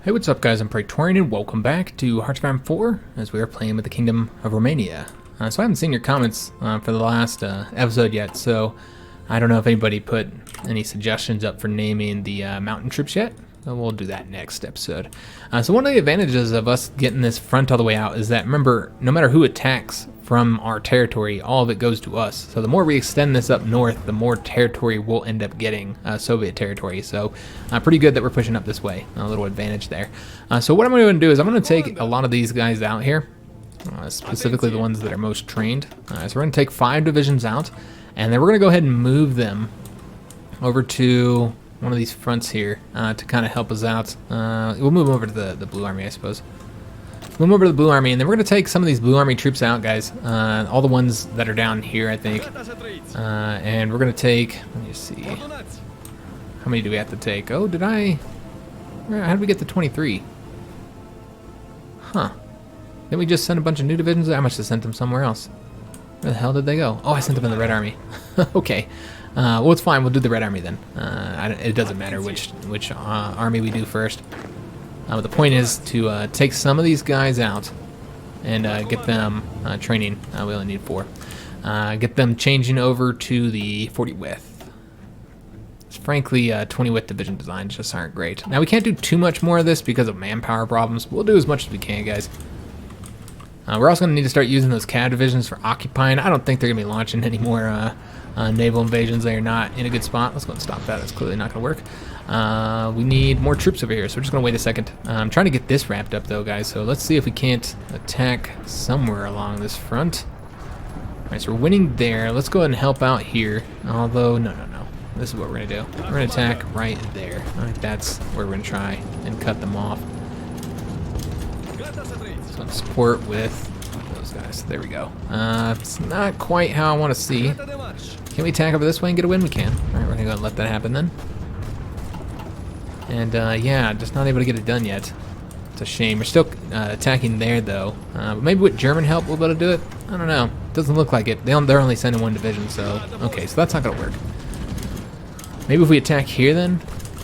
Hey, what's up guys, I'm Praetorian and welcome back to HOI4 as we are playing with the Kingdom of Romania. So I haven't seen your comments for the last episode yet, so I don't know if anybody put any suggestions up for naming the mountain troops yet. So we'll do that next episode. So one of the advantages of us getting this front all the way out is that, remember, no matter who attacks from our territory, all of it goes to us. So the more we extend this up north, the more territory we'll end up getting, Soviet territory. So pretty good that we're pushing up this way. A little advantage there. So what I'm going to do is I'm going to take a lot of these guys out here, specifically the ones that are most trained. So we're going to take 5 divisions out, and then we're going to go ahead and move them over to one of these fronts here to kind of help us out. We'll move over to the Blue Army, I suppose. We'll move over to the Blue Army, and then we're going to take some of these Blue Army troops out, guys. All the ones that are down here, I think. And we're going to take, let me see. How many do we have to take? Oh, did I? How did we get to 23? Huh. Didn't we just send a bunch of new divisions? I must have sent them somewhere else. Where the hell did they go? Oh, I sent them in the Red Army. Okay. Well, it's fine. We'll do the Red Army then. It doesn't matter which army we do first. But the point is to take some of these guys out and get them training. We only need 4. Get them changing over to the 40 width. Frankly, 20 width division designs just aren't great. Now, we can't do too much more of this because of manpower problems. We'll do as much as we can, guys. We're also going to need to start using those CAV divisions for occupying. I don't think they're going to be launching any more naval invasions. They are not in a good spot. Let's go and stop that. That's clearly not going to work. We need more troops over here, so we're just going to wait a second. I'm trying to get this wrapped up, though, guys, so let's see if we can't attack somewhere along this front. All right, so we're winning there. Let's go ahead and help out here, although, no. This is what we're going to do. We're going to attack right there. All right, that's where we're going to try and cut them off. So support with those guys. There we go. It's not quite how I want to see. Can we attack over this way and get a win? We can. All right, we're going to go and let that happen then. And yeah, just not able to get it done yet. It's a shame. We're still attacking there though. But maybe with German help we'll be able to do it. I don't know. Doesn't look like it. They're only sending 1 division, so okay. So that's not going to work. Maybe if we attack here then.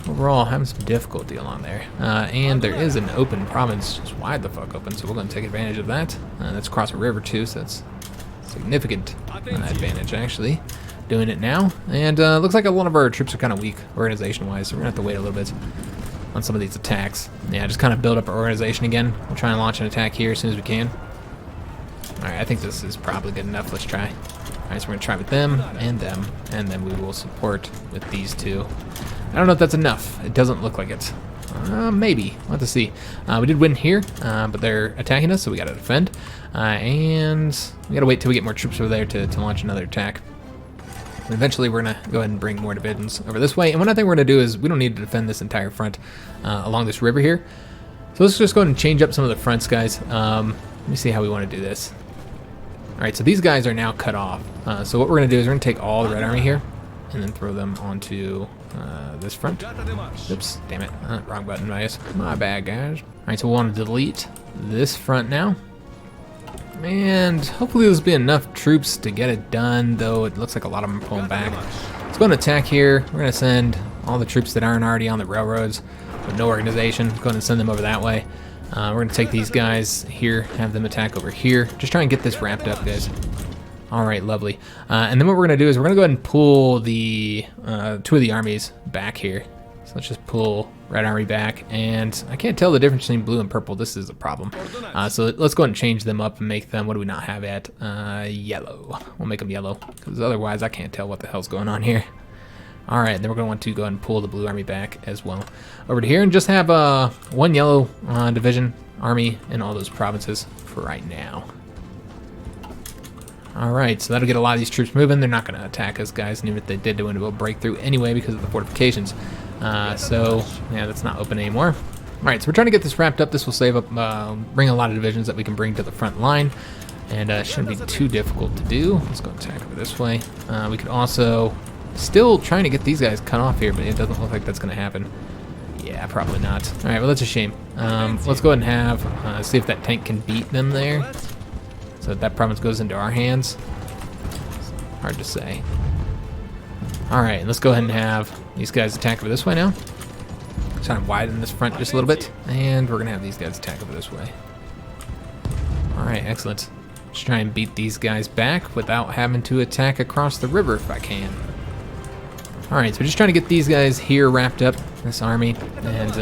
Overall, having some difficulty along there. And there is an open province just wide the fuck open, so we're going to take advantage of that. That's across a river too, so that's significant advantage actually. Doing it now, and looks like a lot of our troops are kind of weak organization-wise, so we're going to have to wait a little bit on some of these attacks. Yeah, just kind of build up our organization again. We'll try and launch an attack here as soon as we can. Alright, I think this is probably good enough. Let's try. Alright, so we're going to try with them, and then we will support with these 2. I don't know if that's enough. It doesn't look like it. Maybe. We'll have to see. We did win here, but they're attacking us, so we got to defend. And we got to wait till we get more troops over there to launch another attack. And eventually, we're going to go ahead and bring more divisions over this way. And what I think we're going to do is we don't need to defend this entire front along this river here. So let's just go ahead and change up some of the fronts, guys. Let me see how we want to do this. All right, so these guys are now cut off. So what we're going to do is we're going to take all the Red Army here and then throw them onto this front. Oops, damn it. Wrong button, guys. My bad, guys. All right, so we want to delete this front now. And hopefully this will be enough troops to get it done, though it looks like a lot of them are pulling back. Let's go and attack here. We're going to send all the troops that aren't already on the railroads with no organization. Go ahead and send them over that way. We're going to take these guys here, have them attack over here. Just try and get this wrapped up, guys. All right, lovely. And then what we're going to do is we're going to go ahead and pull the 2 of the armies back here. So let's just pull Red Army back, and I can't tell the difference between blue and purple. This is a problem. So let's go ahead and change them up and make them, what do we not have yet? Yellow. We'll make them yellow, because otherwise I can't tell what the hell's going on here. All right, then we're going to want to go ahead and pull the Blue Army back as well over to here and just have 1 yellow division army in all those provinces for right now. All right, so that'll get a lot of these troops moving. They're not going to attack us, guys, and even if they did, they wouldn't be able to break through anyway because of the fortifications. So, yeah, that's not open anymore. All right, so we're trying to get this wrapped up. This will save up, bring a lot of divisions that we can bring to the front line, and it shouldn't be too difficult to do. Let's go attack over this way. We could also still trying to get these guys cut off here, but it doesn't look like that's going to happen. Yeah, probably not. All right, well, that's a shame. Let's go ahead and have, see if that tank can beat them there. So that province goes into our hands. Hard to say. All right, let's go ahead and have these guys attack over this way now. Trying to widen this front just a little bit, and we're gonna have these guys attack over this way. All right, excellent. Just try and beat these guys back without having to attack across the river if I can. All right, so we're just trying to get these guys here wrapped up, this army, and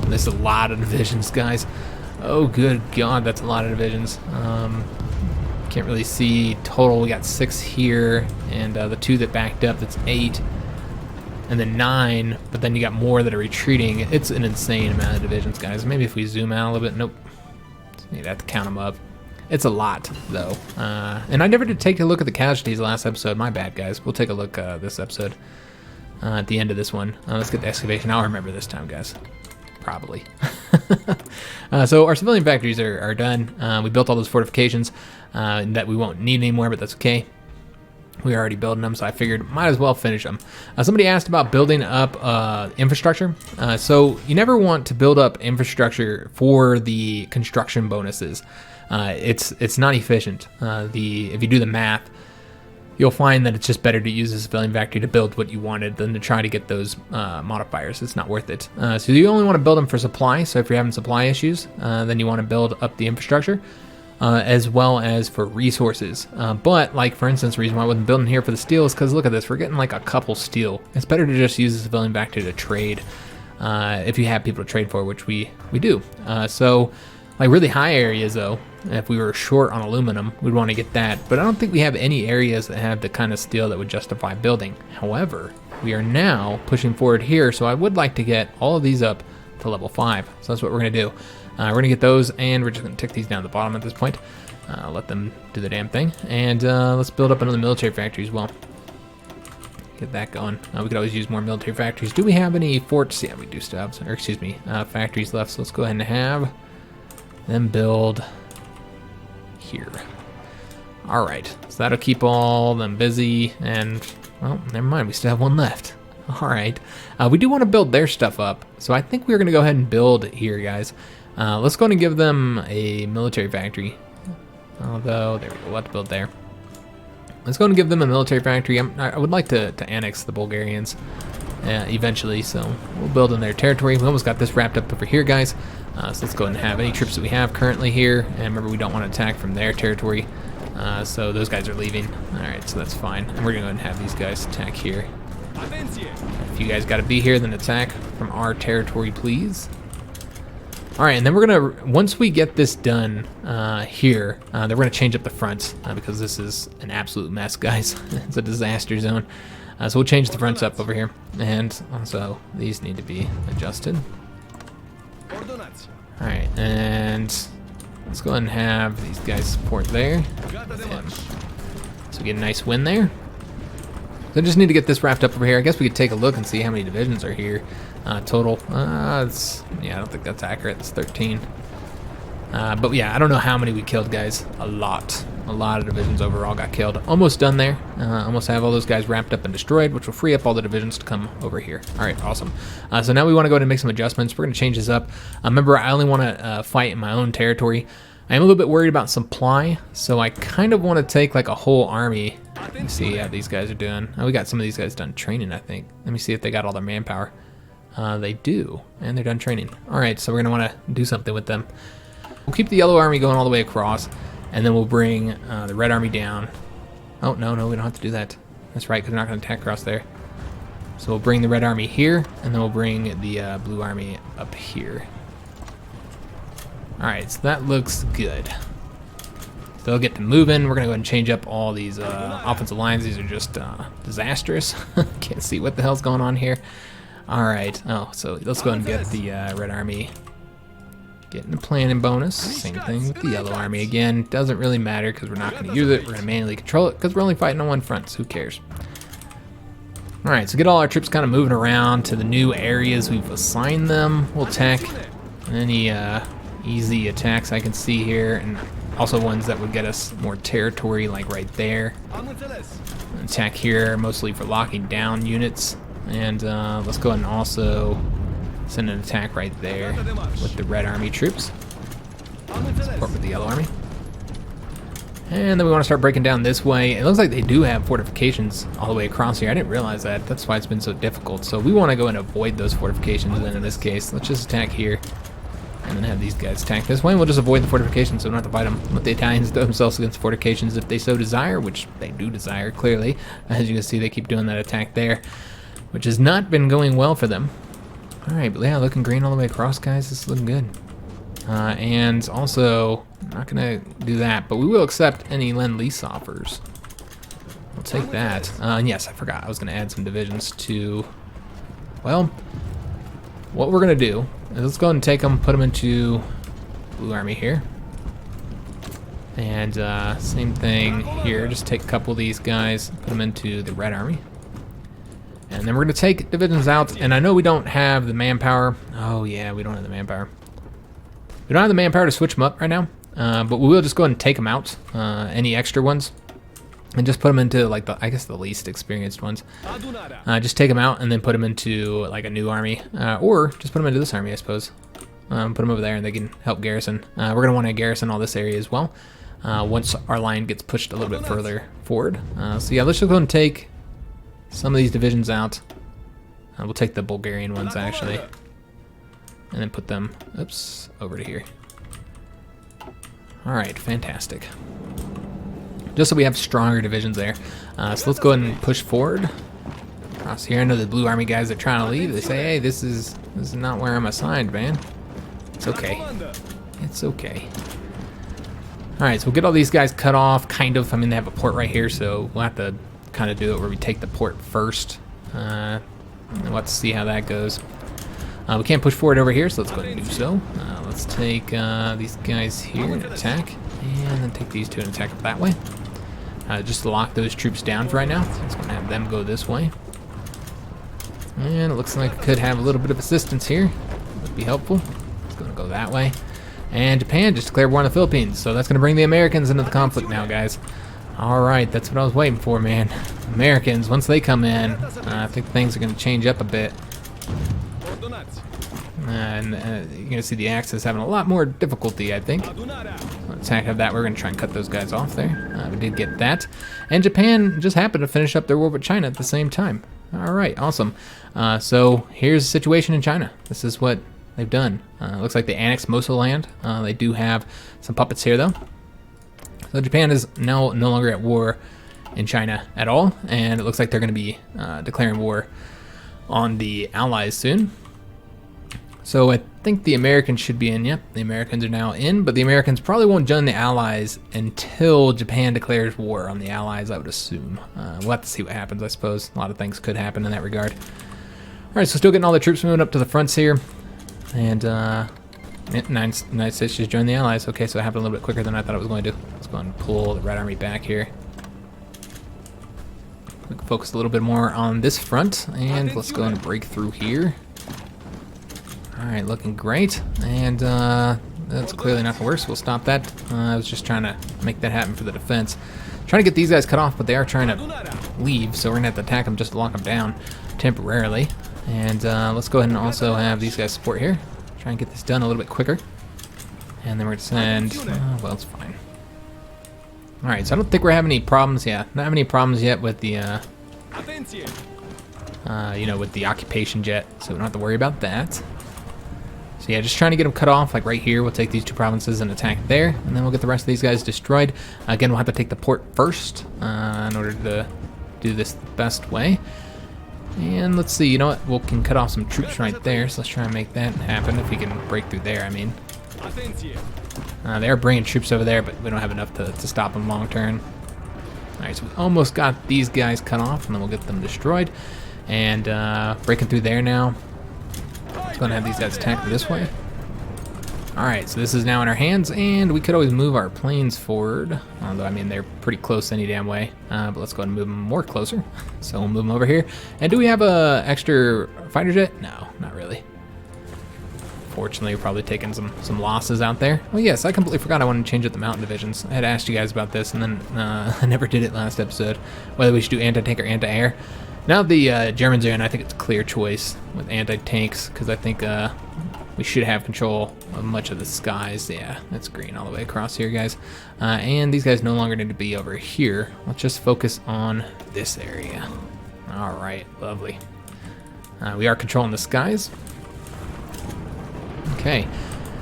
there's a lot of divisions, guys. Oh, good God, that's a lot of divisions. Can't really see total. We got 6 here, and the 2 that backed up, that's 8, and then 9, but then you got more that are retreating. It's an insane amount of divisions, guys. Maybe if we zoom out a little bit, nope. You'd have to count them up. It's a lot, though. And I never did take a look at the casualties last episode. My bad, guys. We'll take a look this episode at the end of this one. Let's get the excavation. I'll remember this time, guys. Probably. So our civilian factories are done. We built all those fortifications that we won't need anymore, but that's okay. We were already building them, so I figured might as well finish them. Somebody asked about building up infrastructure. So you never want to build up infrastructure for the construction bonuses. It's not efficient. If you do the math, you'll find that it's just better to use a civilian factory to build what you wanted than to try to get those modifiers. It's not worth it. So you only want to build them for supply. So if you're having supply issues, then you want to build up the infrastructure. As well as for resources. But, like, for instance, the reason why I wasn't building here for the steel is because, look at this, we're getting like a couple steel. It's better to just use a civilian factory to trade if you have people to trade for, which we do. So, like, really high areas, though, if we were short on aluminum, we'd want to get that. But I don't think we have any areas that have the kind of steel that would justify building. However, we are now pushing forward here, so I would like to get all of these up to level 5. So that's what we're going to do. We're going to get those, and we're just going to tick these down to the bottom at this point. Let them do the damn thing. And let's build up another military factory as well. Get that going. We could always use more military factories. Do we have any forts? Yeah, we do still have some, or excuse me, factories left. So let's go ahead and have them build here. All right, so that'll keep all them busy. And, well, never mind, we still have one left. All right, we do want to build their stuff up. So I think we're going to go ahead and build here, guys. Let's go ahead and give them a military factory. Although, there we go, we'll have to build there. Let's go ahead and give them a military factory. I would like to annex the Bulgarians eventually, so we'll build in their territory. We almost got this wrapped up over here, guys. So let's go ahead and have any troops that we have currently here. And remember, we don't want to attack from their territory. So those guys are leaving. All right, so that's fine. And we're going to go ahead and have these guys attack here. If you guys got to be here, then attack from our territory, please. All right, and then we're gonna, once we get this done here, then we're gonna change up the fronts because this is an absolute mess, guys. It's a disaster zone. So we'll change the fronts up over here, and also these need to be adjusted. All right, and let's go ahead and have these guys support there. So we get a nice win there. So I just need to get this wrapped up over here. I guess we could take a look and see how many divisions are here total. Yeah, I don't think that's accurate. It's 13. But yeah, I don't know how many we killed, guys. A lot of divisions overall got killed. Almost done there. Almost have all those guys wrapped up and destroyed, which will free up all the divisions to come over here. All right, awesome. So now we want to go ahead and make some adjustments. We're going to change this up. Remember, I only want to fight in my own territory. I am a little bit worried about supply, so I kind of want to take like a whole army. Let me see how these guys are doing. Oh, we got some of these guys done training, I think. Let me see if they got all their manpower. They do, and they're done training. All right, so we're going to want to do something with them. We'll keep the yellow army going all the way across, and then we'll bring the red army down. Oh, no, we don't have to do that. That's right, because we're not going to attack across there. So we'll bring the red army here, and then we'll bring the blue army up here. All right, so that looks good. So they'll get to moving. We're going to go ahead and change up all these offensive lines. These are just disastrous. Can't see what the hell's going on here. All right. Oh, so let's go ahead and get the red army getting a planning bonus. Same thing with the yellow army again. Doesn't really matter because we're not going to use it. We're going to manually control it because we're only fighting on one front. So who cares? All right. So get all our troops kind of moving around to the new areas we've assigned them. We'll attack any easy attacks I can see here, and also ones that would get us more territory, like right there. Attack here, mostly for locking down units. And let's go ahead and also send an attack right there with the red army troops. Support with the yellow army. And then we want to start breaking down this way. It looks like they do have fortifications all the way across here. I didn't realize that. That's why it's been so difficult. So we want to go and avoid those fortifications then in this case. Let's just attack here. And then have these guys attack this way. And we'll just avoid the fortifications so we don't have to fight them. Let the Italians themselves against fortifications if they so desire, which they do desire, clearly. As you can see, they keep doing that attack there, which has not been going well for them. Alright, but yeah, looking green all the way across, guys. This is looking good. And also, I'm not going to do that, but we will accept any Lend-Lease offers. We'll take that. And yes, I forgot. I was going to add some divisions to... Well, what we're going to do is let's go ahead and take them, put them into Blue Army here. And same thing here. Just take a couple of these guys, put them into the Red Army. And then we're going to take divisions out. And I know we don't have the manpower. Oh, yeah, we don't have the manpower. We don't have the manpower to switch them up right now, but we will just go ahead and take them out, any extra ones, and just put them into, like, I guess the least experienced ones. Just take them out and then put them into, like, a new army, or just put them into this army, I suppose. Put them over there and they can help garrison. We're going to want to garrison all this area as well, once our line gets pushed a little bit further forward. So yeah, let's just go ahead and take some of these divisions out. We'll take the Bulgarian ones, actually. And then put them, oops, over to here. All right, fantastic. Just so we have stronger divisions there. So let's go ahead and push forward. Across here, I know the Blue Army guys are trying to leave. They say, hey, this is not where I'm assigned, man. It's okay. It's okay. All right, so we'll get all these guys cut off, kind of. I mean, they have a port right here, so we'll have to kind of do it where we take the port first. And we'll have to see how that goes. We can't push forward over here, so let's go ahead and do so. Let's take these guys here and attack, and then take these two and attack that way. Just to lock those troops down for right now. So let's go have them go this way. And it looks like we could have a little bit of assistance here. Would be helpful. It's going to go that way. And Japan just declared war on the Philippines, so that's going to bring the Americans into the conflict now, guys. All right, that's what I was waiting for, man. Americans, once they come in, I think things are going to change up a bit. And you're going to see the Axis having a lot more difficulty, I think. Let's have that. We're going to try and cut those guys off there. We did get that. And Japan just happened to finish up their war with China at the same time. All right, awesome. So here's the situation in China. This is what they've done. Looks like they annexed most of the land. They do have some puppets here, though. So Japan is now no longer at war in China at all. And it looks like they're going to be declaring war on the Allies soon. So I think the Americans should be in. Yep, the Americans are now in, but the Americans probably won't join the Allies until Japan declares war on the Allies, I would assume. We'll have to see what happens, I suppose. A lot of things could happen in that regard. All right, so still getting all the troops moving up to the fronts here. And United States just joined the Allies. Okay, so it happened a little bit quicker than I thought it was going to. Let's go ahead and pull the Red Army back here. We can focus a little bit more on this front, and let's go ahead and break through here. All right, looking great, and that's clearly not the worst. We'll stop that. I was just trying to make that happen for the defense. Trying to get these guys cut off, but they are trying to leave, so we're gonna have to attack them just to lock them down temporarily. And let's go ahead and also have these guys support here. Try and get this done a little bit quicker. And then we're gonna send, well, it's fine. All right, so I don't think we're having any problems. Yeah, not having any problems yet with the, you know, with the occupation jet, so we don't have to worry about that. So yeah, just trying to get them cut off, like right here. We'll take these two provinces and attack there, and then we'll get the rest of these guys destroyed. Again, we'll have to take the port first in order to do this the best way. And let's see, you know what? We can cut off some troops right there, so let's try and make that happen if we can break through there, I mean. They are bringing troops over there, but we don't have enough to stop them long term. All right, so we almost got these guys cut off, and then we'll get them destroyed. And breaking through there now. Let's go and have these guys attack this way. Alright, so this is now in our hands, and we could always move our planes forward. Although, I mean, they're pretty close any damn way. But let's go ahead and move them more closer. So we'll move them over here. And do we have a extra fighter jet? No, not really. Fortunately, we're probably taking some losses out there. Well, yes, I completely forgot I wanted to change up the mountain divisions. I had asked you guys about this, and then I never did it last episode. Whether we should do anti-tank or anti-air. Now the Germans are in, I think it's a clear choice with anti-tanks, because I think we should have control of much of the skies. Yeah, that's green all the way across here, guys. And these guys no longer need to be over here. Let's just focus on this area. All right, lovely. We are controlling the skies. Okay,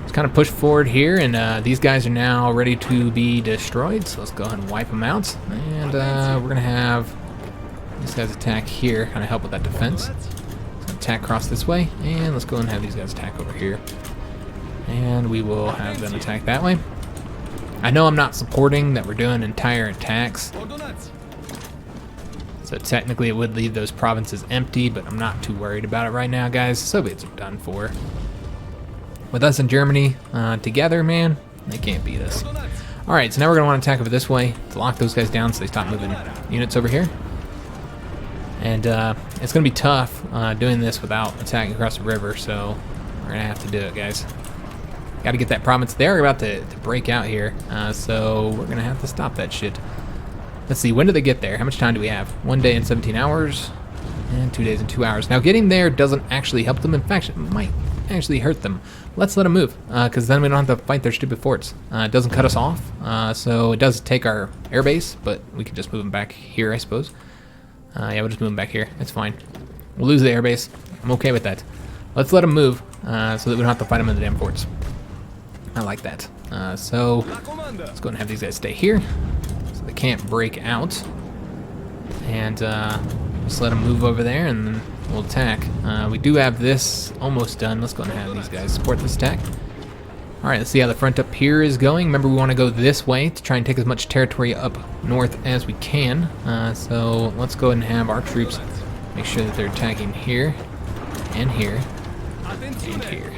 let's kind of push forward here, and these guys are now ready to be destroyed. So let's go ahead and wipe them out. And we're gonna have these guys attack here, kind of help with that defense. Attack across this way, and let's go and have these guys attack over here, and we will have them attack that way. I know I'm not supporting that we're doing entire attacks, so technically it would leave those provinces empty, but I'm not too worried about it right now, guys. Soviets are done for. With us and Germany together, man, they can't beat us. All right, so now we're gonna want to attack over this way to lock those guys down so they stop moving units over here. And it's going to be tough doing this without attacking across the river, so we're going to have to do it, guys. Got to get that province. They're about to break out here, so we're going to have to stop that shit. Let's see, when do they get there? How much time do we have? 1 day and 17 hours, and 2 days and 2 hours. Now, getting there doesn't actually help them. In fact, it might actually hurt them. Let's let them move, because then we don't have to fight their stupid forts. It doesn't cut us off, so it does take our airbase, but we can just move them back here, I suppose. Yeah, we'll just move them back here. It's fine. We'll lose the airbase. I'm okay with that. Let's let them move so that we don't have to fight them in the damn forts. I like that. So let's go and have these guys stay here so they can't break out. And just let them move over there, and then we'll attack. We do have this almost done. Let's go and have these guys support this attack. All right, let's see how the front up here is going. Remember, we want to go this way to try and take as much territory up north as we can. So let's go ahead and have our troops make sure that they're attacking here, and here, and here.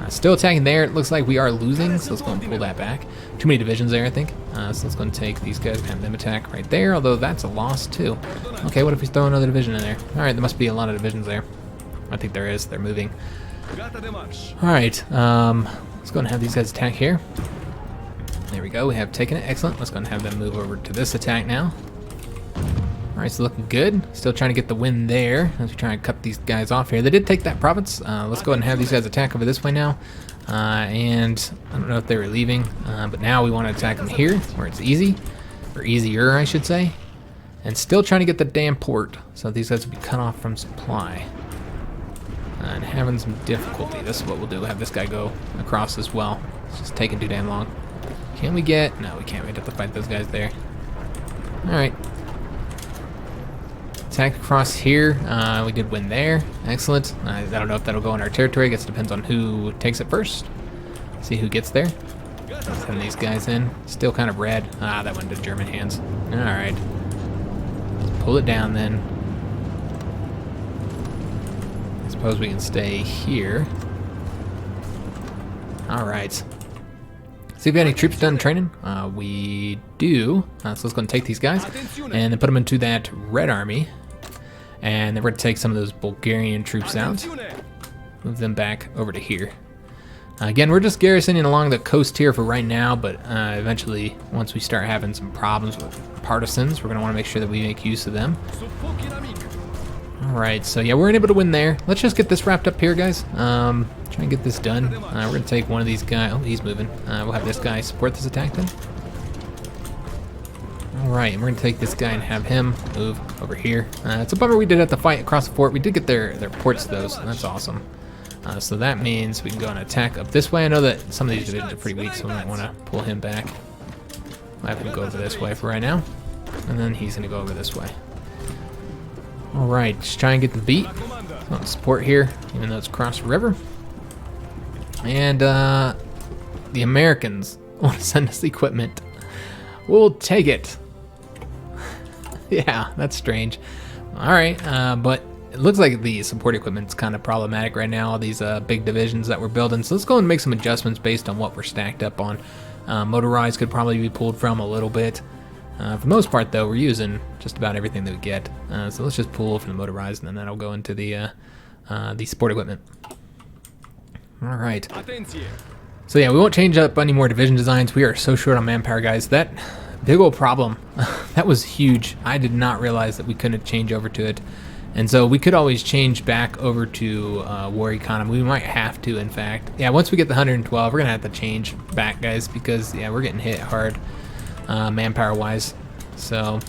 Still attacking there. It looks like we are losing, so let's go and pull that back. Too many divisions there, I think. So let's go and take these guys and have them attack right there, although that's a loss too. Okay, what if we throw another division in there? All right, there must be a lot of divisions there. I think there is. They're moving. Alright, let's go and have these guys attack here. There we go, we have taken it. Excellent. Let's go and have them move over to this attack now. Alright, so looking good. Still trying to get the win there as we try and cut these guys off here. They did take that province. Let's go ahead and have these guys attack over this way now. And I don't know if they were leaving, but now we want to attack them here where it's easy, or easier, I should say. And still trying to get the damn port, so these guys will be cut off from supply. And having some difficulty. This is what we'll do. We'll have this guy go across as well. It's just taking too damn long. Can we get... No, we can't. We'd have to fight those guys there. Alright. Attack across here. We did win there. Excellent. I don't know if that'll go in our territory. I guess it depends on who takes it first. See who gets there. Send these guys in. Still kind of red. That went to German hands. Alright. Let's pull it down then. Suppose we can stay here. All right. See if we have any troops done training. We do. So let's go and take these guys and then put them into that red army. And then we're going to take some of those Bulgarian troops out. Move them back over to here. Again, we're just garrisoning along the coast here for right now, but eventually, once we start having some problems with partisans, we're going to want to make sure that we make use of them. Alright, so yeah, we're able to win there. Let's just get this wrapped up here, guys. Try and get this done. We're going to take one of these guys. Oh, he's moving. We'll have this guy support this attack then. Alright, and we're going to take this guy and have him move over here. It's a bummer we did have to fight across the fort. We did get their ports, though, so that's awesome. So that means we can go and attack up this way. I know that some of these divisions are pretty weak, so we might want to pull him back. I'll have him go over this way for right now. And then he's going to go over this way. Alright, just try and get the beat. Not support here, even though it's across the river. And the Americans want to send us equipment. We'll take it. Yeah, that's strange. Alright, but it looks like the support equipment's kind of problematic right now, all these big divisions that we're building. So let's go and make some adjustments based on what we're stacked up on. Motorized could probably be pulled from a little bit. For the most part, though, we're using just about everything that we get. So let's just pull from the motorized, and then that'll go into the support equipment. All right. So yeah, we won't change up any more division designs. We are so short on manpower, guys. That big old problem, that was huge. I did not realize that we couldn't change over to it. And so we could always change back over to war economy. We might have to, in fact. Yeah, once we get the 112, we're going to have to change back, guys, because, yeah, we're getting hit hard manpower-wise. So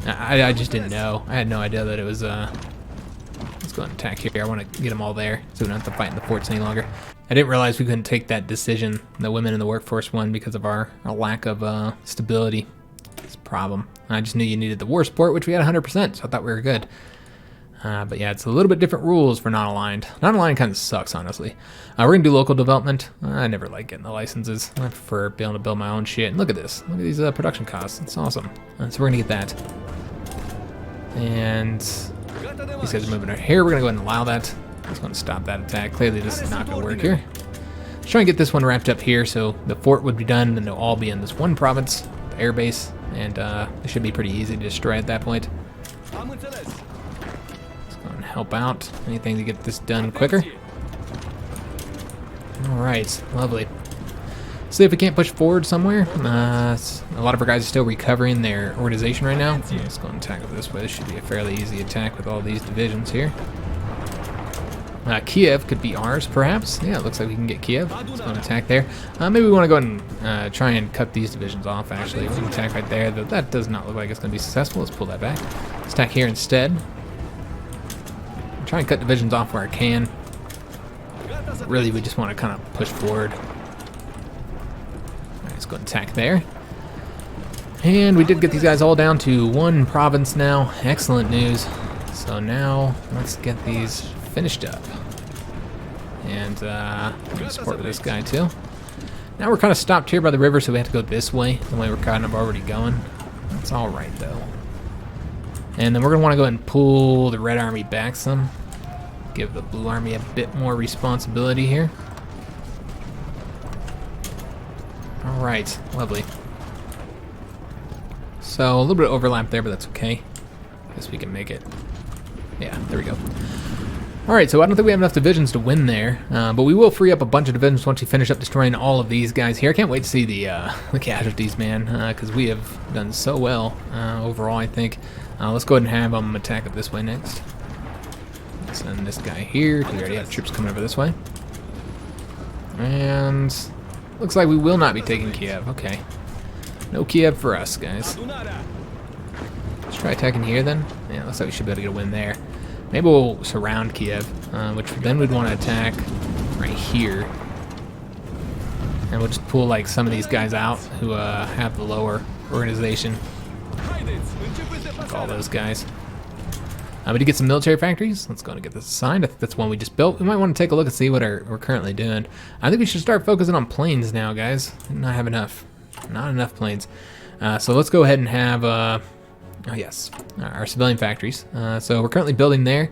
I just didn't know. I had no idea that it was... let's go and attack here. I want to get them all there so we don't have to fight in the forts any longer. I didn't realize we couldn't take that decision, the women in the workforce one, because of our lack of stability. It's a problem. I just knew you needed the war support, which we had 100%, so I thought we were good. But yeah, it's a little bit different rules for non-aligned. Non-aligned kind of sucks, honestly. We're going to do local development. I never like getting the licenses. I prefer being able to build my own shit. And look at this. Look at these production costs. It's awesome. So we're going to get that. And these guys are moving right here. We're going to go ahead and allow that. Just going to stop that attack. Clearly this is not going to work here. Let's try and get this one wrapped up here so the fort would be done and they'll all be in this one province, the air base. And it should be pretty easy to destroy at that point. Help out. Anything to get this done quicker. Alright, lovely. See if we can't push forward somewhere. A lot of our guys are still recovering their organization right now. Let's go and attack it this way. This should be a fairly easy attack with all these divisions here. Kiev could be ours, perhaps. Yeah, it looks like we can get Kiev. Let's go and attack there. Maybe we want to go ahead and try and cut these divisions off, actually. We can attack right there, though that does not look like it's going to be successful. Let's pull that back. Let's attack here instead. Try and cut divisions off where I can. Really, we just want to kind of push forward. Alright, let's go and attack there. And we did get these guys all down to one province now. Excellent news. So now, let's get these finished up. And support this guy too. Now we're kind of stopped here by the river, so we have to go this way, the way we're kind of already going. That's alright though. And then we're going to want to go ahead and pull the Red Army back some. Give the Blue Army a bit more responsibility here. Alright, lovely. So a little bit of overlap there, but that's okay. Guess we can make it. Yeah, there we go. Alright, so I don't think we have enough divisions to win there, but we will free up a bunch of divisions once we finish up destroying all of these guys here. I can't wait to see the casualties, man, because we have done so well overall, I think. Let's go ahead and have them attack it this way next. Send this guy here. We already have troops coming over this way. And looks like we will not be taking Kiev. Okay. No Kiev for us, guys. Let's try attacking here then. Yeah, looks like we should be able to get a win there. Maybe we'll surround Kiev, which then we'd want to attack right here. And we'll just pull like some of these guys out who have the lower organization. Like all those guys. We did get some military factories. Let's go and get this assigned. I think that's one we just built. We might want to take a look and see what we're currently doing. I think we should start focusing on planes now, guys. Not have enough. Not enough planes. So let's go ahead and have, oh yes, our civilian factories. So we're currently building there.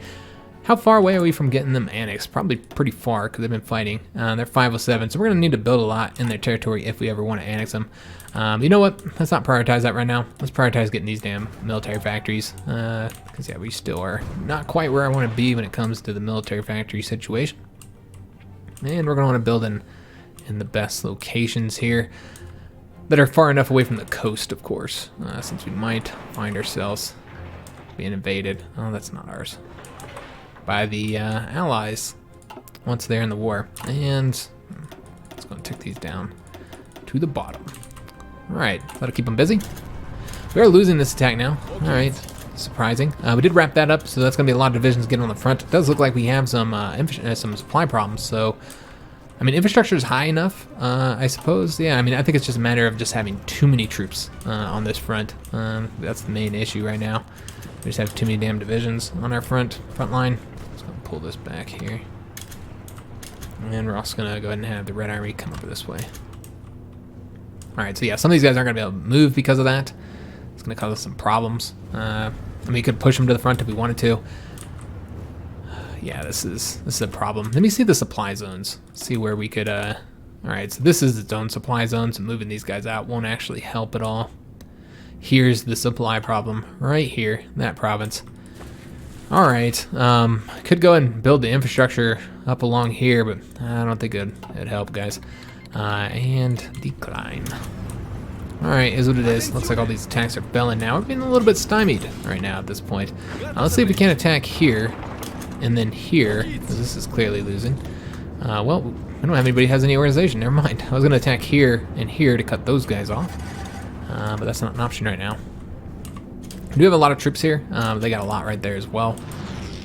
How far away are we from getting them annexed? Probably pretty far because they've been fighting. They're 507, so we're going to need to build a lot in their territory if we ever want to annex them. You know what? Let's not prioritize that right now. Let's prioritize getting these damn military factories. Because, yeah, we still are not quite where I want to be when it comes to the military factory situation. And we're going to want to build in the best locations here that are far enough away from the coast, of course, since we might find ourselves being invaded. Oh, that's not ours. By the Allies once they're in the war. And let's go and take these down to the bottom. Alright, that'll keep them busy. We are losing this attack now. Alright, surprising. We did wrap that up, so that's going to be a lot of divisions getting on the front. It does look like we have some supply problems, so I mean, infrastructure is high enough, I suppose. Yeah, I mean, I think it's just a matter of just having too many troops on this front. That's the main issue right now. We just have too many damn divisions on our front line. Let's go and pull this back here. And we're also going to go ahead and have the Red Army come over this way. Alright, so yeah, some of these guys aren't going to be able to move because of that. It's going to cause us some problems. I mean, we could push them to the front if we wanted to. Yeah, this is a problem. Let me see the supply zones. See where we could, alright, so this is its own supply zone, so moving these guys out won't actually help at all. Here's the supply problem, right here, that province. Alright, could go and build the infrastructure up along here, but I don't think it'd help, guys. And decline. Alright, is what it is. Looks like all these attacks are failing now. We're being a little bit stymied right now at this point. Let's see if we can attack here and then here, because this is clearly losing. Well, we don't have anybody who has any organization. Never mind. I was going to attack here and here to cut those guys off, but that's not an option right now. We do have a lot of troops here. They got a lot right there as well.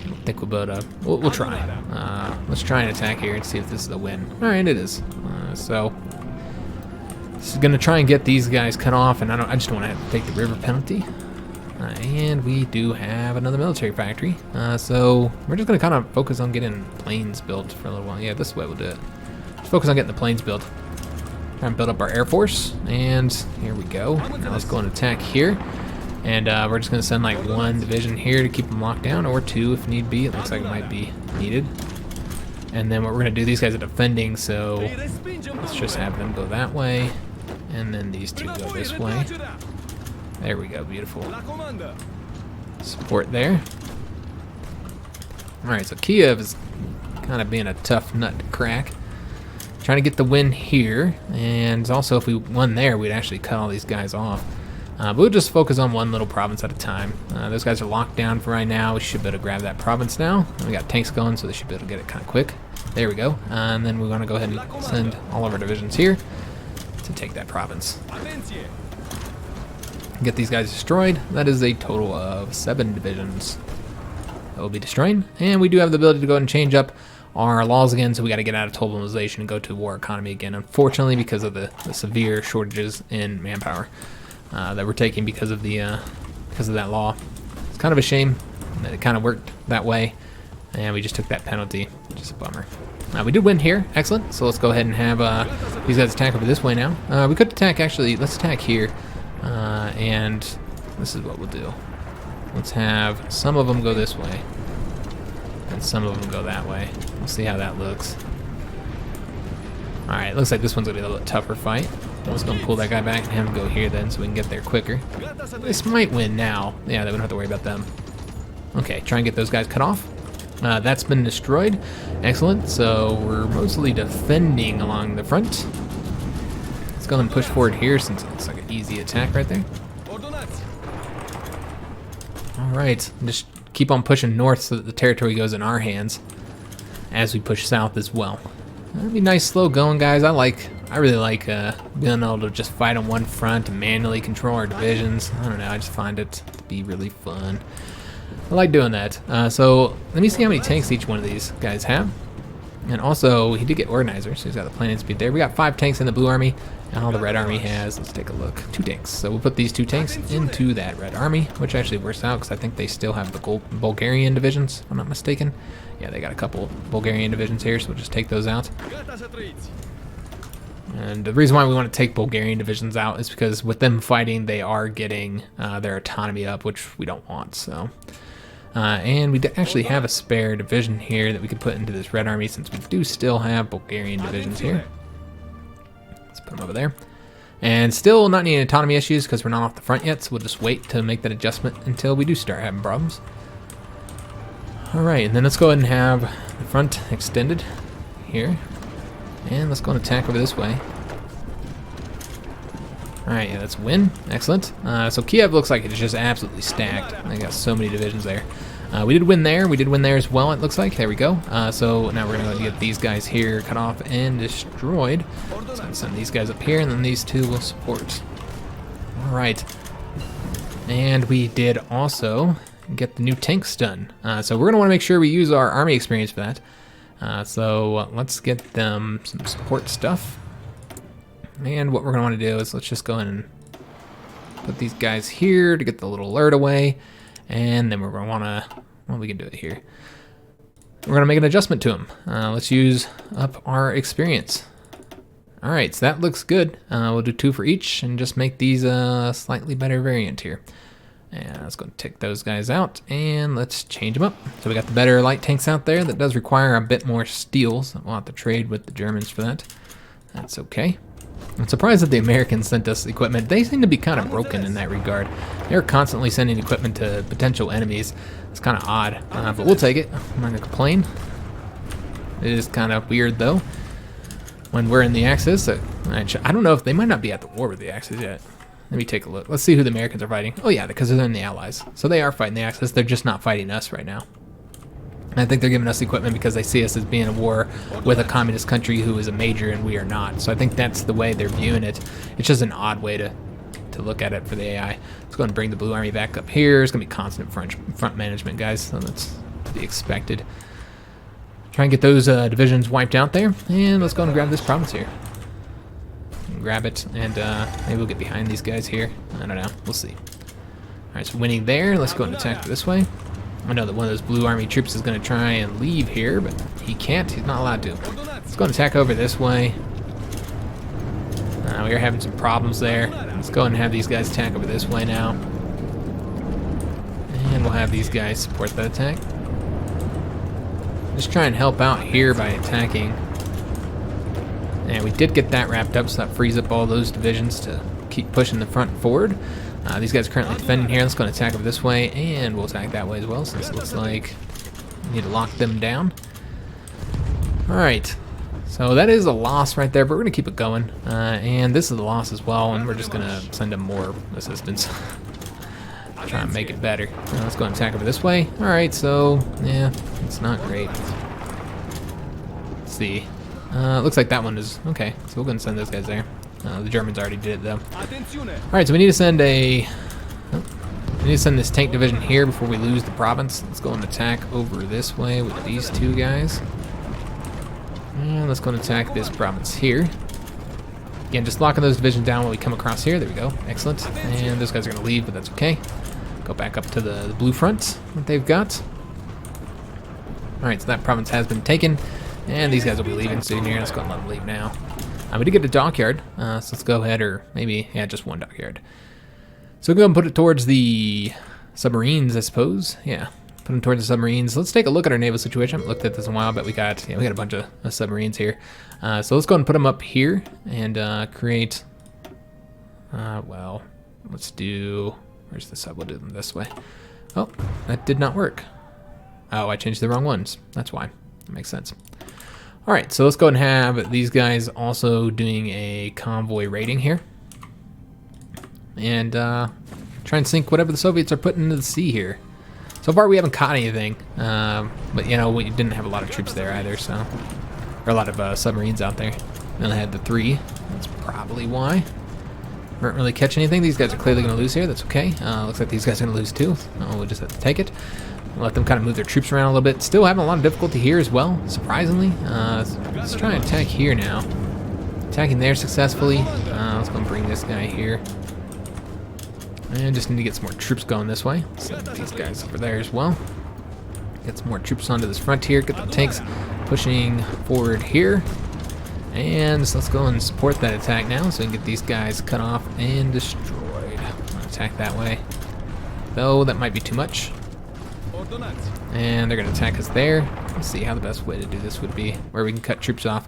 I think we'll be able to... We'll try. Let's try and attack here and see if this is a win. Alright, it is. So... This is going to try and get these guys cut off, and I just don't want to have to take the river penalty. And we do have another military factory. So we're just going to kind of focus on getting planes built for a little while. Yeah, this way we'll do it. Just focus on getting the planes built. Try and build up our Air Force. And here we go. Now let's go and attack here. And we're just going to send like one division here to keep them locked down, or two if need be. It looks like it might be needed. And then what we're going to do, these guys are defending, so let's just have them go that way. And then these two go this way. There we go, beautiful. Support there. Alright, so Kiev is kind of being a tough nut to crack. Trying to get the win here. And also if we won there, we'd actually cut all these guys off. But we'll just focus on one little province at a time. Those guys are locked down for right now. We should be able to grab that province now. And we got tanks going, so they should be able to get it kind of quick. There we go. And then we're going to go ahead and send all of our divisions here to take that province. Get these guys destroyed. That is a total of 7 divisions that will be destroyed. And we do have the ability to go ahead and change up our laws again, so we got to get out of total mobilization and go to war economy again, unfortunately, because of the severe shortages in manpower that we're taking because of that law. It's kind of a shame that it kind of worked that way, and we just took that penalty. Just a bummer. We did win here, excellent. So let's go ahead and have these guys attack over this way now. We could attack, actually, let's attack here, and this is what we'll do. Let's have some of them go this way, and some of them go that way. We'll see how that looks. Alright, looks like this one's going to be a little bit tougher fight. Let's go and pull that guy back and have him go here then so we can get there quicker. This might win now. Yeah, we don't have to worry about them. Okay, try and get those guys cut off. That's been destroyed. Excellent. So we're mostly defending along the front. Let's go and push forward here since it looks like an easy attack right there. Alright, just keep on pushing north so that the territory goes in our hands as we push south as well. That'll be nice slow going, guys. I really like being able to just fight on one front and manually control our divisions. I don't know, I just find it to be really fun. I like doing that. So let me see how many tanks each one of these guys have. And also, he did get organizer, so he's got the planet speed there. We got 5 tanks in the blue army, and all the red army has, let's take a look, 2 tanks. So we'll put these 2 tanks into that red army, which actually works out because I think they still have the Bulgarian divisions, if I'm not mistaken. Yeah, they got a couple Bulgarian divisions here, so we'll just take those out. And the reason why we want to take Bulgarian divisions out is because with them fighting, they are getting their autonomy up, which we don't want, so... and we actually have a spare division here that we could put into this red army since we do still have Bulgarian divisions here. Let's put them over there. And still not any autonomy issues because we're not off the front yet, so we'll just wait to make that adjustment until we do start having problems. Alright, and then let's go ahead and have the front extended here. And let's go and attack over this way. Alright, yeah, that's a win. Excellent. So Kiev looks like it's just absolutely stacked. They got so many divisions there. We did win there. We did win there as well, it looks like. There we go. So now we're going to get these guys here cut off and destroyed. So I'll send these guys up here, and then these 2 will support. Alright. And we did also get the new tanks done. So we're going to want to make sure we use our army experience for that. So let's get them some support stuff. And what we're going to want to do is let's just go ahead and put these guys here to get the little alert away. And then we're going to want to, well, we can do it here. We're going to make an adjustment to them. Let's use up our experience. All right, so that looks good. We'll do 2 for each and just make these a slightly better variant here. And let's go and take those guys out and let's change them up. So we got the better light tanks out there. That does require a bit more steel, so we'll have to trade with the Germans for that. That's okay. I'm surprised that the Americans sent us equipment. They seem to be kind of broken in that regard. They're constantly sending equipment to potential enemies. It's kind of odd, but we'll take it. I'm not going to complain. It is kind of weird, though, when we're in the Axis. I don't know if they might not be at the war with the Axis yet. Let me take a look. Let's see who the Americans are fighting. Oh yeah, because they're in the Allies. So they are fighting the Axis. They're just not fighting us right now. And I think they're giving us equipment because they see us as being a war with a communist country who is a major and we are not. So I think that's the way they're viewing it. It's just an odd way to look at it for the AI. Let's go and bring the Blue Army back up here. It's going to be constant front management, guys. So that's to be expected. Try and get those divisions wiped out there. And let's go and grab this province here. Grab it, and maybe we'll get behind these guys here. I don't know. We'll see. Alright, so winning there. Let's go and attack this way. I know that one of those Blue Army troops is going to try and leave here, but he can't. He's not allowed to. Let's go and attack over this way. We are having some problems there. Let's go and have these guys attack over this way now. And we'll have these guys support that attack. Just try and help out here by attacking. And we did get that wrapped up, so that frees up all those divisions to keep pushing the front forward. These guys are currently defending here. Let's go and attack over this way, and we'll attack that way as well, since it looks like we need to lock them down. Alright, so that is a loss right there, but we're going to keep it going. And this is a loss as well, and we're just going to send them more assistance. Try and make it better. Let's go and attack over this way. Alright, so, yeah, it's not great. Let's see. Looks like that one is okay, so we're going to send those guys there. The Germans already did it though. Alright, so we need to send this tank division here before we lose the province. Let's go and attack over this way with these two guys. And let's go and attack this province here. Again, just locking those divisions down when we come across here. There we go. Excellent. And those guys are going to leave, but that's okay. Go back up to the blue front that they've got. Alright, so that province has been taken. And these guys will be leaving soon here. Let's go and let them leave now. We did get a dockyard, so let's go ahead, or maybe, yeah, just one dockyard. So we'll go and put it towards the submarines, I suppose. Yeah, put them towards the submarines. Let's take a look at our naval situation. I haven't looked at this in a while, but we got a bunch of submarines here. So let's go and put them up here and create, well, let's do, where's the sub? We'll do them this way. Oh, that did not work. Oh, I changed the wrong ones. That's why. That makes sense. Alright, so let's go and have these guys also doing a convoy raiding here. And try and sink whatever the Soviets are putting into the sea here. So far we haven't caught anything, but you know, we didn't have a lot of troops there either, so, or a lot of submarines out there. We only had the 3, that's probably why. We weren't really catching anything. These guys are clearly going to lose here, that's okay. Looks like these guys are going to lose too. We'll just have to take it. Let them kind of move their troops around a little bit. Still having a lot of difficulty here as well, surprisingly. Let's try and attack here now. Attacking there successfully. Let's go and bring this guy here. And just need to get some more troops going this way. Send these guys over there as well. Get some more troops onto this front here. Get the tanks pushing forward here. And so let's go and support that attack now so we can get these guys cut off and destroyed. Attack that way. Though that might be too much. And they're going to attack us there. Let's see how the best way to do this would be, where we can cut troops off.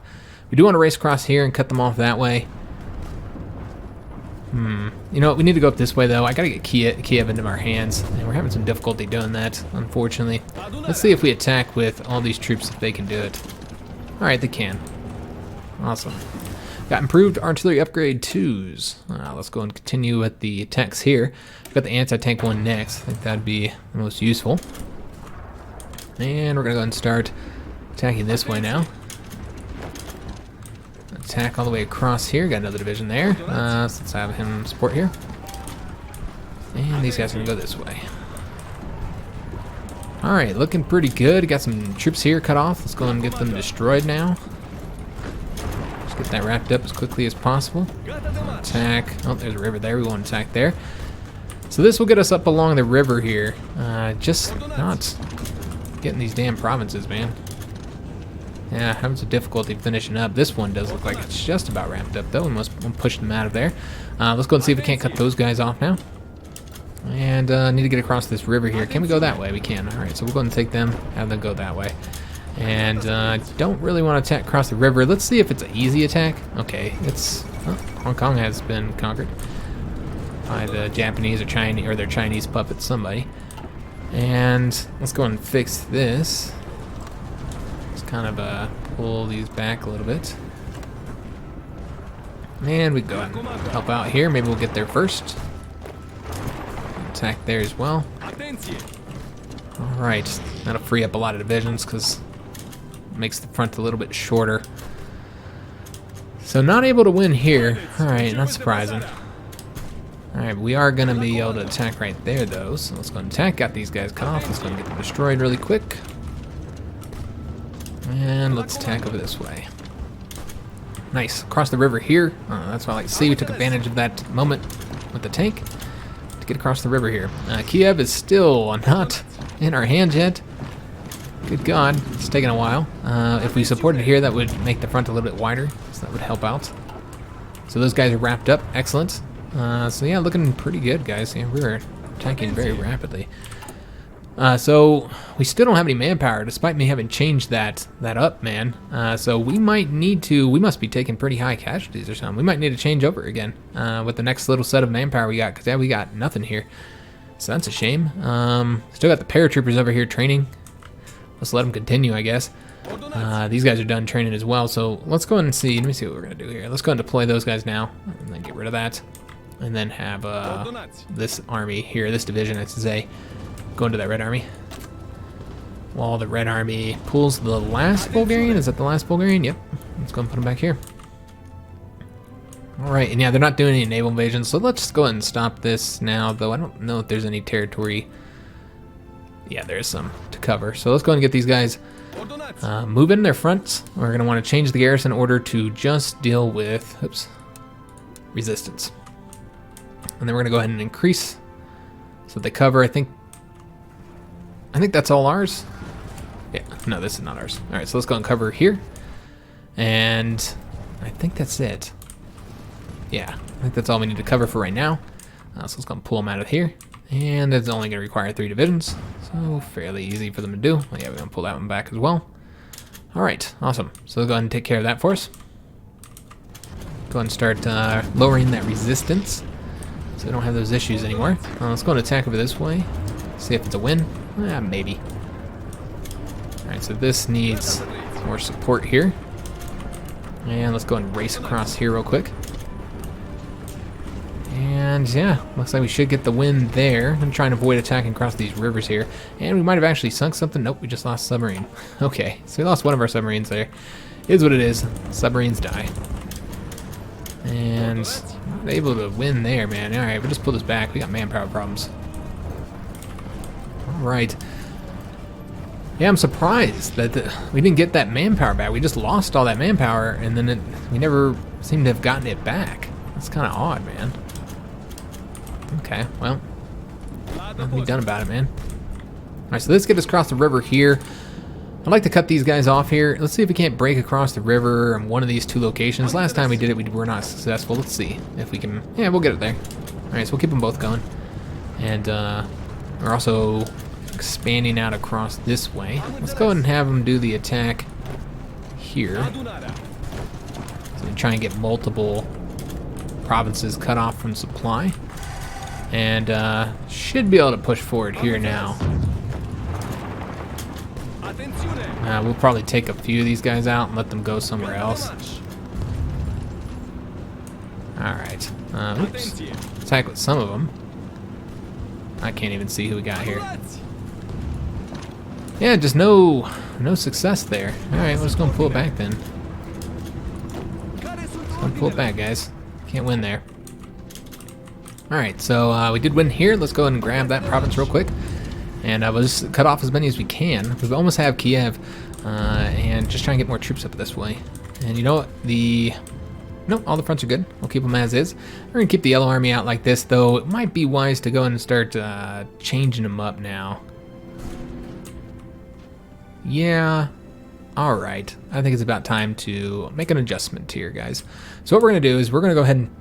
We do want to race across here and cut them off that way. You know what, we need to go up this way though. I gotta get Kiev into our hands, and we're having some difficulty doing that, unfortunately. Let's see if we attack with all these troops, if they can do it. Alright, they can. Awesome. Got improved artillery upgrade 2s. Let's go and continue with the attacks here. We've got the anti-tank one next. I think that'd be the most useful. And we're gonna go ahead and start attacking this way now. Attack all the way across here. Got another division there. So let's have him support here. And these guys are gonna go this way. Alright, looking pretty good. Got some troops here cut off. Let's go and get them destroyed now. Just get that wrapped up as quickly as possible. Attack. Oh, there's a river there. We want to attack there. So this will get us up along the river here. Just not getting these damn provinces, man. Yeah, having some difficulty finishing up. This one does look like it's just about wrapped up, though. We must push them out of there. Let's go and see if we can't cut those guys off now. And need to get across this river here. Can we go that way? We can. Alright, so we'll go and take them, have them go that way. And don't really want to attack across the river. Let's see if it's an easy attack. Okay, it's... Oh, Hong Kong has been conquered by the Japanese or Chinese, or their Chinese puppets, somebody. And let's go and fix this. Let's kind of pull these back a little bit. And we go ahead and help out here. Maybe we'll get there first. Attack there as well. Alright, that'll free up a lot of divisions because it makes the front a little bit shorter. So not able to win here. Alright, not surprising. Alright, we are going to be able to attack right there though. So let's go and attack. Got these guys cut off. Let's go and get them destroyed really quick. And let's attack over this way. Nice. Across the river here. That's what I like to see. We took advantage of that moment with the tank to get across the river here. Kiev is still not in our hands yet. Good God. It's taking a while. If we supported here, that would make the front a little bit wider. So that would help out. So those guys are wrapped up. Excellent. So yeah, looking pretty good, guys. Yeah, we're attacking very rapidly. So we still don't have any manpower, despite me having changed that up, man. So we might need to. We must be taking pretty high casualties or something. We might need to change over again with the next little set of manpower we got, because yeah, we got nothing here. So that's a shame. Still got the paratroopers over here training. Let's let them continue, I guess. These guys are done training as well. So let's go ahead and see. Let me see what we're gonna do here. Let's go ahead and deploy those guys now, and then get rid of that, and then have this army here, this division, I should say. Go into that red army. While the red army pulls the last Bulgarian. Is that the last Bulgarian? Yep. Let's go and put him back here. Alright, and yeah, they're not doing any naval invasions, so let's just go ahead and stop this now, though I don't know if there's any territory. Yeah, there's some to cover. So let's go ahead and get these guys move in their fronts. We're going to want to change the garrison order to just deal with, resistance. And then we're going to go ahead and increase so they cover, I think that's all ours. Yeah, no, this is not ours. All right, so let's go and cover here. And I think that's it. Yeah, I think that's all we need to cover for right now. So let's go and pull them out of here. And it's only going to require 3 divisions. So fairly easy for them to do. Oh, yeah, we're going to pull that one back as well. All right, awesome. So let's go ahead and take care of that for us. Go ahead and start lowering that resistance so we don't have those issues anymore. Let's go and attack over this way. See if it's a win. Maybe. Alright, so this needs more support here. And let's go and race across here real quick. And yeah, looks like we should get the win there. I'm trying to avoid attacking across these rivers here. And we might have actually sunk something. Nope, we just lost a submarine. Okay, so we lost one of our submarines there. It is what it is. Submarines die. And not able to win there, man. Alright, we'll just pull this back. We got manpower problems. Right. Yeah, I'm surprised that we didn't get that manpower back. We just lost all that manpower, and then we never seem to have gotten it back. That's kind of odd, man. Okay, well, nothing to be done about it, man. All right, so let's get us across the river here. I'd like to cut these guys off here. Let's see if we can't break across the river in one of these 2 locations. Last time we did it, we were not successful. Let's see if we can. Yeah, we'll get it there. All right, so we'll keep them both going. And we're also expanding out across this way. Let's go ahead and have them do the attack here. So we try and get multiple provinces cut off from supply. And should be able to push forward here now. We'll probably take a few of these guys out and let them go somewhere else. Alright. Oops. Attack with some of them. I can't even see who we got here. Yeah, just no success there. Alright, we're just gonna pull it back then. Just gonna pull it back, guys. Can't win there. Alright, so we did win here. Let's go ahead and grab that province real quick. And we'll just cut off as many as we can. We almost have Kiev. And just try and get more troops up this way. And you know what? Nope, all the fronts are good. We'll keep them as is. We're going to keep the yellow army out like this, though. It might be wise to go and start changing them up now. Yeah. All right. I think it's about time to make an adjustment here, guys. So what we're going to do is we're going to go ahead and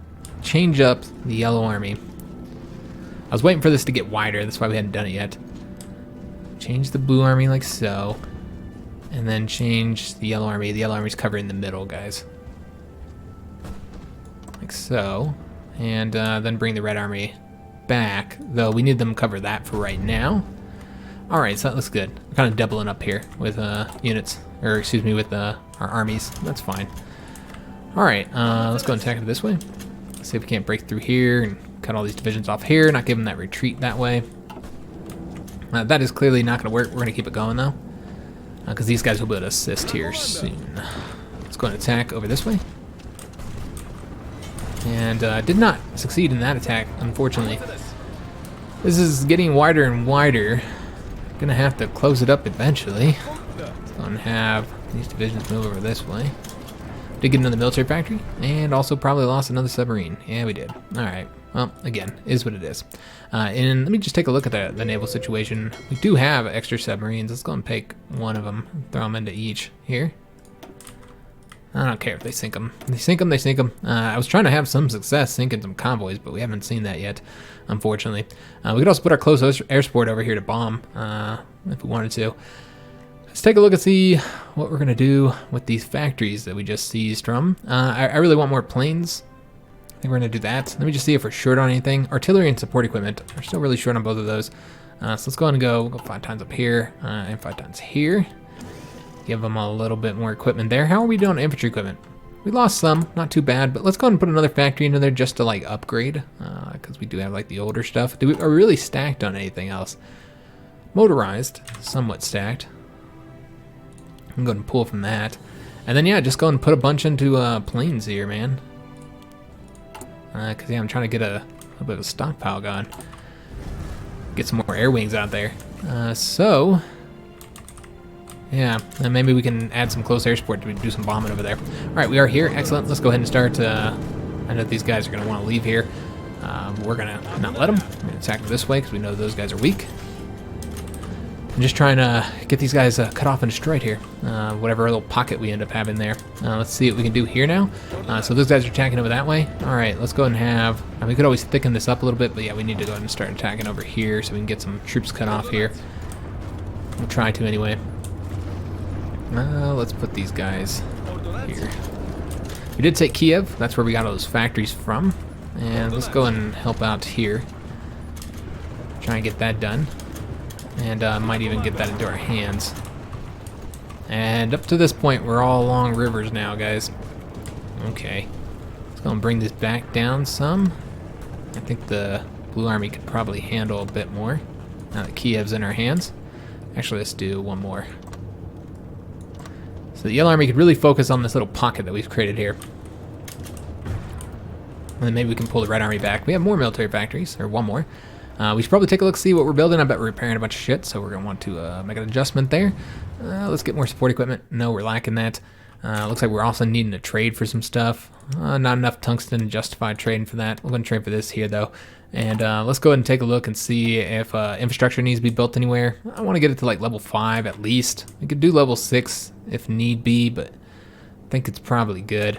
change up the yellow army. I was waiting for this to get wider. That's why we hadn't done it yet. Change the blue army like so. And then change the yellow army. The yellow army's covering the middle, guys. Like so. And then bring the red army back. Though we need them to cover that for right now. Alright, so that looks good. We're kind of doubling up here with units. Or excuse me, with our armies. That's fine. Alright, let's go and attack it this way. Let's see if we can't break through here and cut all these divisions off here, not give them that retreat that way. That is clearly not going to work. We're going to keep it going, though, because these guys will be able to assist here soon. Let's go and attack over this way. And did not succeed in that attack, unfortunately. This is getting wider and wider. Gonna have to close it up eventually. Let's go and have these divisions move over this way. Did get another military factory, and also probably lost another submarine. Yeah, we did. Alright, well, again, is what it is. And let me just take a look at the naval situation. We do have extra submarines. Let's go and pick one of them, throw them into each here. I don't care if they sink them. They sink them, they sink them. I was trying to have some success sinking some convoys, but we haven't seen that yet, unfortunately. We could also put our close air support over here to bomb, if we wanted to. Let's take a look and see what we're going to do with these factories that we just seized from. I really want more planes. I think we're going to do that. Let me just see if we're short on anything. Artillery and support equipment. We're still really short on both of those. So let's go ahead and we'll go 5 times up here and 5 times here. Give them a little bit more equipment there. How are we doing on infantry equipment? We lost some, not too bad, but let's go ahead and put another factory into there just to like upgrade, because we do have like the older stuff. Are we really stacked on anything else? Motorized, somewhat stacked. I'm going to pull from that. And then, yeah, just go and put a bunch into planes here, man. Because, yeah, I'm trying to get a little bit of a stockpile going. Get some more air wings out there. Yeah, and maybe we can add some close air support to do some bombing over there. All right, we are here. Excellent. Let's go ahead and start. I know these guys are going to want to leave here. We're going to not let them. We're going to attack this way because we know those guys are weak. I'm just trying to get these guys cut off and destroyed here. Whatever little pocket we end up having there. Let's see what we can do here now. So those guys are attacking over that way. All right, let's go ahead and have... we could always thicken this up a little bit, but yeah, we need to go ahead and start attacking over here so we can get some troops cut off here. We'll try to anyway. Let's put these guys here. We did take Kiev. That's where we got all those factories from. And let's go and help out here. Try and get that done. And might even get that into our hands. And up to this point, we're all along rivers now, guys. Okay. Let's go and bring this back down some. I think the Blue Army could probably handle a bit more now that Kiev's in our hands. Actually, let's do one more. So the Yellow Army could really focus on this little pocket that we've created here. And then maybe we can pull the Red Army back. We have more military factories, or one more. We should probably take a look, see what we're building. I bet we're repairing a bunch of shit, so we're going to want to make an adjustment there. Let's get more support equipment. No, we're lacking that. Looks like we're also needing to trade for some stuff. Not enough tungsten to justify trading for that. We're going to trade for this here, though. And let's go ahead and take a look and see if infrastructure needs to be built anywhere. I want to get it to like level 5 at least. We could do level 6 if need be, but I think it's probably good.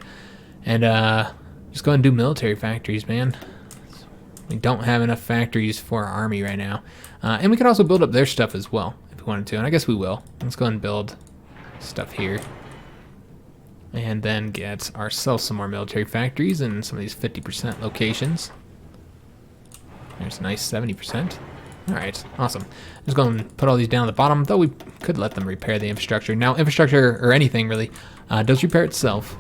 And just go ahead and do military factories, man. We don't have enough factories for our army right now. And we can also build up their stuff as well, if we wanted to, and I guess we will. Let's go ahead and build stuff here. And then get ourselves some more military factories in some of these 50% locations. There's a nice 70%. Alright, awesome. Just going to put all these down at the bottom, though we could let them repair the infrastructure. Now, infrastructure, or anything really, does repair itself.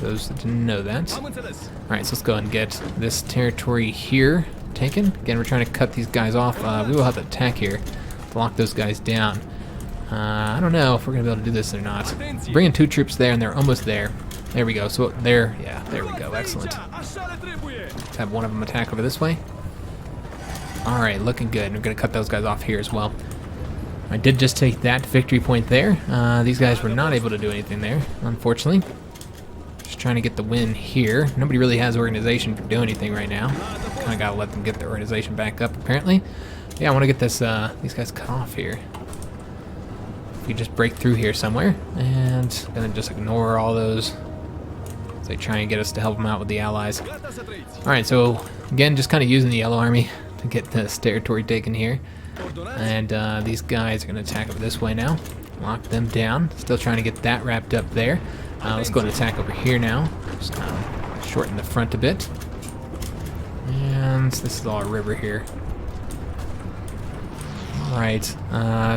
Those that didn't know that. Alright, so let's go ahead and get this territory here taken. Again, we're trying to cut these guys off. We will have to attack here to lock those guys down. I don't know if we're going to be able to do this or not. Bring in 2 troops there, and they're almost there. There we go. So there, yeah, there we go. Excellent. Let's have one of them attack over this way. Alright, looking good. We're going to cut those guys off here as well. I did just take that victory point there. These guys were not able to do anything there, unfortunately. Just trying to get the win here. Nobody really has organization to do anything right now. Kind of got to let them get their organization back up, apparently. Yeah, I want to get this these guys cut off here. If we just break through here somewhere, and then just ignore all those. So they try and get us to help them out with the allies. Alright, so again, just kind of using the Yellow Army to get this territory taken here. And these guys are going to attack over this way now. Lock them down. Still trying to get that wrapped up there. Let's go and attack over here now. Just kind of shorten the front a bit. And this is all a river here. Alright,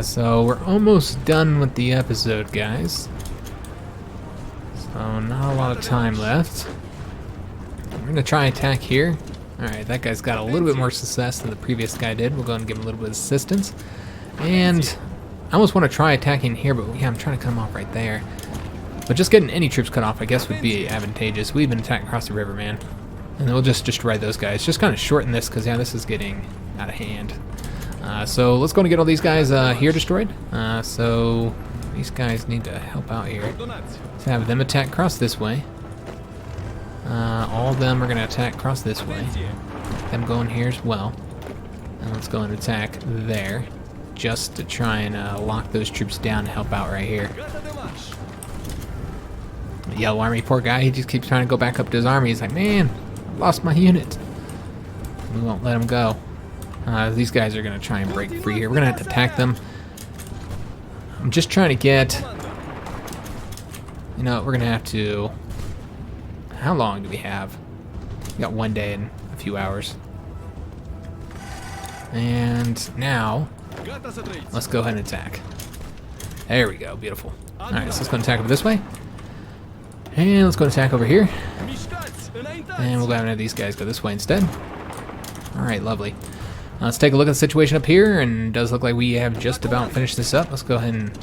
so we're almost done with the episode, guys. So not a lot of time left. We're going to try and attack here. Alright, that guy's got a little bit more success than the previous guy did. We'll go ahead and give him a little bit of assistance. And I almost want to try attacking here, but yeah, I'm trying to cut him off right there. But just getting any troops cut off, I guess, would be advantageous. We've been attacking across the river, man. And then we'll just destroy those guys. Just kind of shorten this, because, yeah, this is getting out of hand. So let's go and get all these guys here destroyed. So these guys need to help out here. Let's have them attack across this way. All of them are going to attack across this way. Them going here as well. And let's go and attack there. Just to try and lock those troops down and help out right here. The Yellow Army, poor guy, he just keeps trying to go back up to his army. He's like, man, I lost my unit. We won't let him go. These guys are going to try and break free here. We're going to have to attack them. I'm just trying to get... You know, we're going to have to... How long do we have? We got 1 day and a few hours. And now, let's go ahead and attack. There we go, beautiful. Alright, so let's go and attack over this way. And let's go and attack over here. And we'll go ahead and have these guys go this way instead. Alright, lovely. Let's take a look at the situation up here, and it does look like we have just about finished this up. Let's go ahead and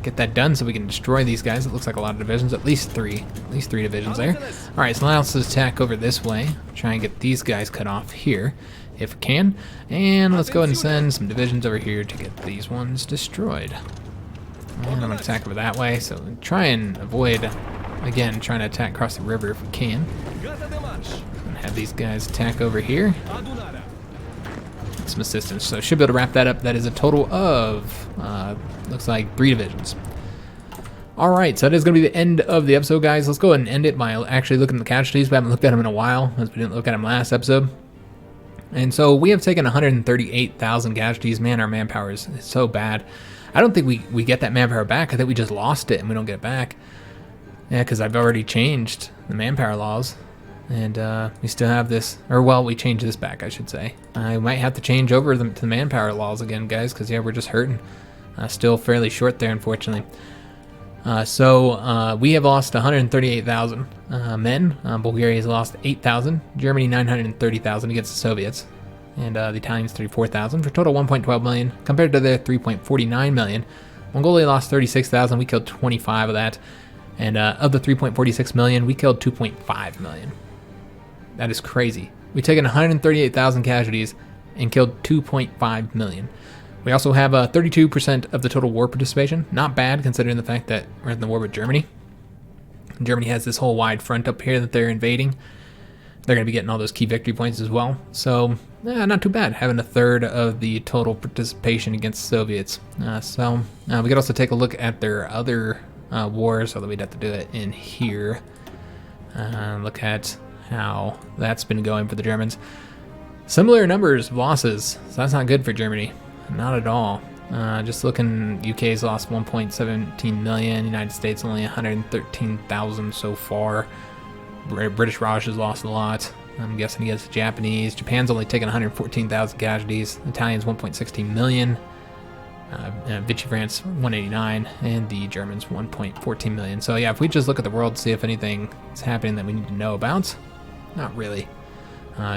get that done so we can destroy these guys. It looks like a lot of divisions, at least three divisions there. Alright, so now let's attack over this way. Try and get these guys cut off here, if we can. And let's go ahead and send some divisions over here to get these ones destroyed. And I'm going to attack over that way, so try and avoid, again, trying to attack across the river if we can. And have these guys attack over here. Some assistance, so should be able to wrap that up. That is a total of looks like 3 divisions. Alright, so that is going to be the end of the episode, guys. Let's go ahead and end it by actually looking at the casualties. We haven't looked at them in a while, as we didn't look at them last episode. And so we have taken 138,000 casualties. Man, our manpower is so bad. I don't think we get that manpower back. I think we just lost it and we don't get it back. Yeah, because I've already changed the manpower laws. And we still have this, or well, we changed this back, I should say. I might have to change over to the manpower laws again, guys, because yeah, we're just hurting. Still fairly short there, unfortunately. So we have lost 138,000 men. Bulgaria has lost 8,000. Germany 930,000 against the Soviets. And the Italians 34,000 for a total 1.12 million compared to their 3.49 million. Mongolia lost 36,000. We killed 25 of that. And of the 3.46 million, we killed 2.5 million. That is crazy. We've taken 138,000 casualties and killed 2.5 million. We also have 32% of the total war participation. Not bad considering the fact that we're in the war with Germany. Germany has this whole wide front up here that they're invading. They're going to be getting all those key victory points as well. So, not too bad, having a third of the total participation against Soviets. We could also take a look at their other wars, although we'd have to do it in here. Look at how that's been going for the Germans. Similar numbers of losses, so that's not good for Germany. Not at all. Just looking, UK's lost 1.17 million, United States only 113,000 so far. British Raj has lost a lot. I'm guessing against the Japanese. Japan's only taken 114,000 casualties. Italians 1.16 million. Vichy France 189, and the Germans 1.14 million. So yeah, if we just look at the world, see if anything is happening that we need to know about. Not really.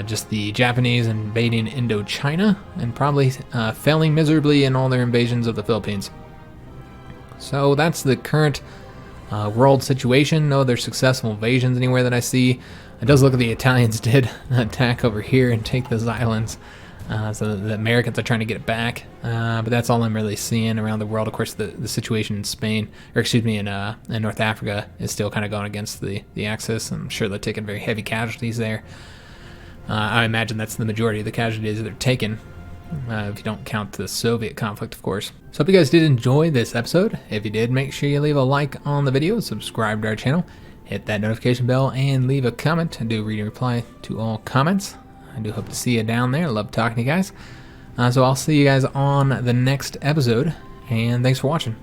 Just the Japanese invading Indochina and probably failing miserably in all their invasions of the Philippines. So that's the current world situation. No other successful invasions anywhere that I see. It does look like the Italians did attack over here and take those islands. So the Americans are trying to get it back. But that's all I'm really seeing around the world. Of course, the situation in Spain, or excuse me, in North Africa is still kind of going against the Axis. I'm sure they're taking very heavy casualties there. I imagine that's the majority of the casualties that they're taking, if you don't count the Soviet conflict, of course. So hope you guys did enjoy this episode. If you did, make sure you leave a like on the video, subscribe to our channel, hit that notification bell, and leave a comment. I do read and reply to all comments. I do hope to see you down there. I love talking to you guys. So I'll see you guys on the next episode, and thanks for watching.